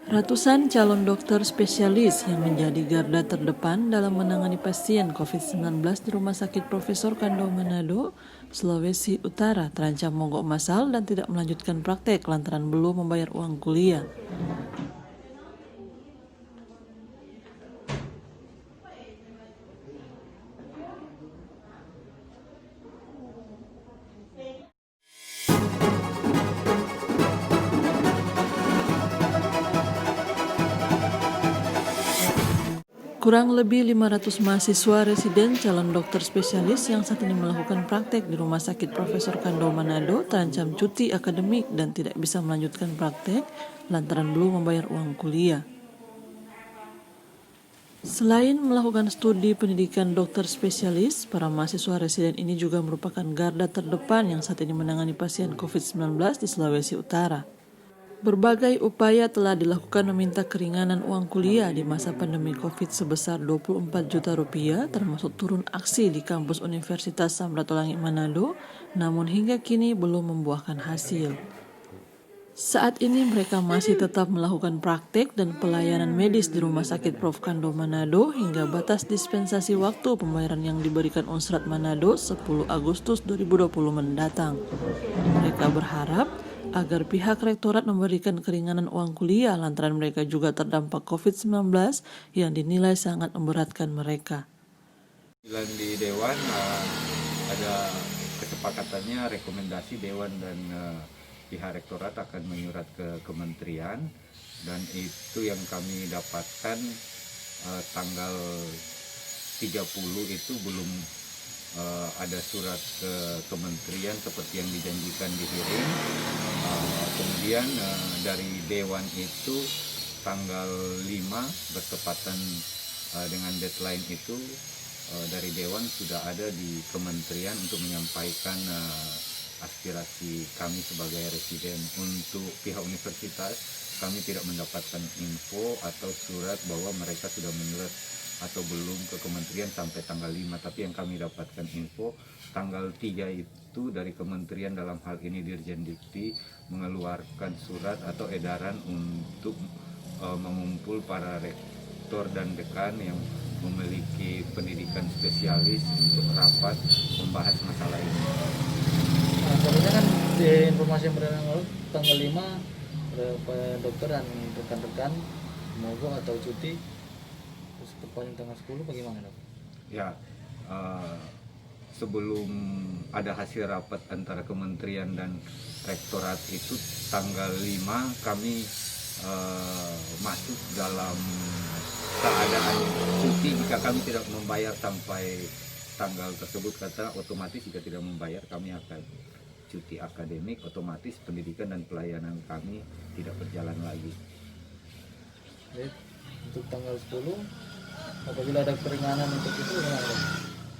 Ratusan calon dokter spesialis yang menjadi garda terdepan dalam menangani pasien COVID-19 di Rumah Sakit Profesor Kando Manado, Sulawesi Utara terancam mogok massal dan tidak melanjutkan praktek lantaran belum membayar uang kuliah. Kurang lebih 500 mahasiswa residen calon dokter spesialis yang saat ini melakukan praktek di Rumah Sakit Profesor Kando Manado terancam cuti akademik dan tidak bisa melanjutkan praktek lantaran belum membayar uang kuliah. Selain melakukan studi pendidikan dokter spesialis, para mahasiswa residen ini juga merupakan garda terdepan yang saat ini menangani pasien COVID-19 di Sulawesi Utara. Berbagai upaya telah dilakukan meminta keringanan uang kuliah di masa pandemi COVID sebesar 24 juta rupiah, termasuk turun aksi di kampus Universitas Samratulangi Manado, namun hingga kini belum membuahkan hasil. Saat ini mereka masih tetap melakukan praktek dan pelayanan medis di Rumah Sakit Prof. Kando Manado hingga batas dispensasi waktu pembayaran yang diberikan Unsrat Manado 10 Agustus 2020 mendatang. Mereka berharap agar pihak rektorat memberikan keringanan uang kuliah lantaran mereka juga terdampak COVID-19 yang dinilai sangat memberatkan mereka. Di Dewan ada kesepakatannya rekomendasi Dewan dan pihak rektorat akan menyurat ke kementerian, dan itu yang kami dapatkan tanggal 30 itu belum ada surat ke kementerian seperti yang dijanjikan dikirim. Kemudian dari Dewan itu tanggal 5 bertepatan dengan deadline itu dari Dewan sudah ada di kementerian untuk menyampaikan aspirasi kami sebagai residen. Untuk pihak universitas kami tidak mendapatkan info atau surat bahwa mereka sudah menyurat atau belum ke kementerian sampai tanggal 5, tapi yang kami dapatkan info tanggal 3 itu dari kementerian, dalam hal ini Dirjen Dikti, mengeluarkan surat atau edaran untuk mengumpul para rektor dan dekan yang memiliki pendidikan spesialis untuk rapat membahas masalah ini. Nah, sebenarnya kan di informasi yang beredar lalu tanggal 5 dokter dan rekan-rekan mogok atau cuti, terus perpanjang tanggal 10 bagaimana, dok? Ya, sebelum ada hasil rapat antara kementerian dan rektorat itu tanggal 5 kami masuk dalam keadaan cuti jika kami tidak membayar sampai tanggal tersebut, kata otomatis jika tidak membayar kami akan cuti akademik, otomatis pendidikan dan pelayanan kami tidak berjalan lagi. Jadi, untuk tanggal 10 apabila ada keringanan untuk itu bagaimana?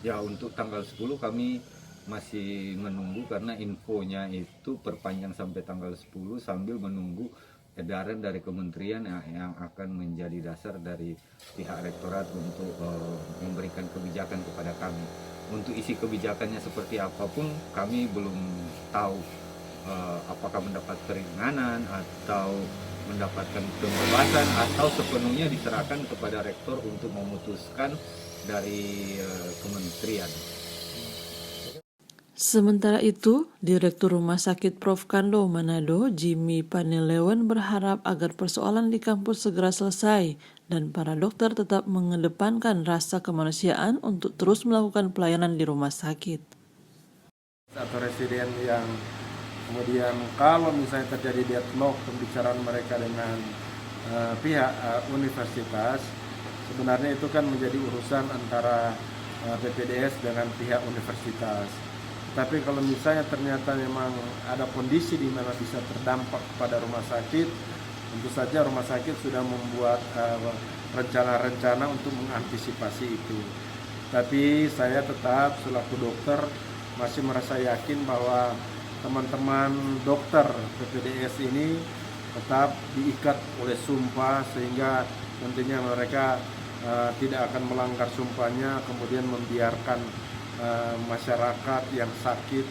Ya, untuk tanggal 10 kami masih menunggu karena infonya itu perpanjang sampai tanggal 10 sambil menunggu edaran dari kementerian yang akan menjadi dasar dari pihak rektorat untuk memberikan kebijakan kepada kami. Untuk isi kebijakannya seperti apapun kami belum tahu, apakah mendapat keringanan atau mendapatkan pembebasan atau sepenuhnya diserahkan kepada rektor untuk memutuskan dari kementerian. Sementara itu, Direktur Rumah Sakit Prof. Kando Manado, Jimmy Panelewan, berharap agar persoalan di kampus segera selesai dan para dokter tetap mengedepankan rasa kemanusiaan untuk terus melakukan pelayanan di rumah sakit. Atau residen yang kemudian kalau misalnya terjadi deadlock pembicaraan mereka dengan pihak universitas, sebenarnya itu kan menjadi urusan antara BPDS dengan pihak universitas. Tapi kalau misalnya ternyata memang ada kondisi di mana bisa terdampak kepada rumah sakit, tentu saja rumah sakit sudah membuat rencana-rencana untuk mengantisipasi itu. Tapi saya tetap selaku dokter masih merasa yakin bahwa teman-teman dokter BPDS ini tetap diikat oleh sumpah, sehingga nantinya mereka tidak akan melanggar sumpahnya kemudian membiarkan masyarakat yang sakit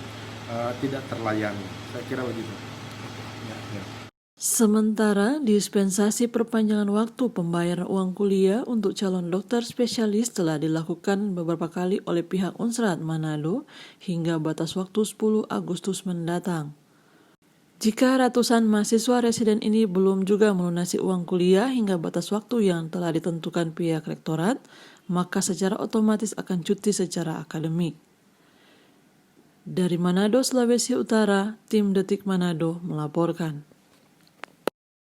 tidak terlayani. Saya kira begitu. Sementara, dispensasi perpanjangan waktu pembayaran uang kuliah untuk calon dokter spesialis telah dilakukan beberapa kali oleh pihak Unsrat Manado hingga batas waktu 10 Agustus mendatang. Jika ratusan mahasiswa residen ini belum juga melunasi uang kuliah hingga batas waktu yang telah ditentukan pihak rektorat, maka secara otomatis akan cuti secara akademik. Dari Manado, Sulawesi Utara, tim Detik Manado melaporkan.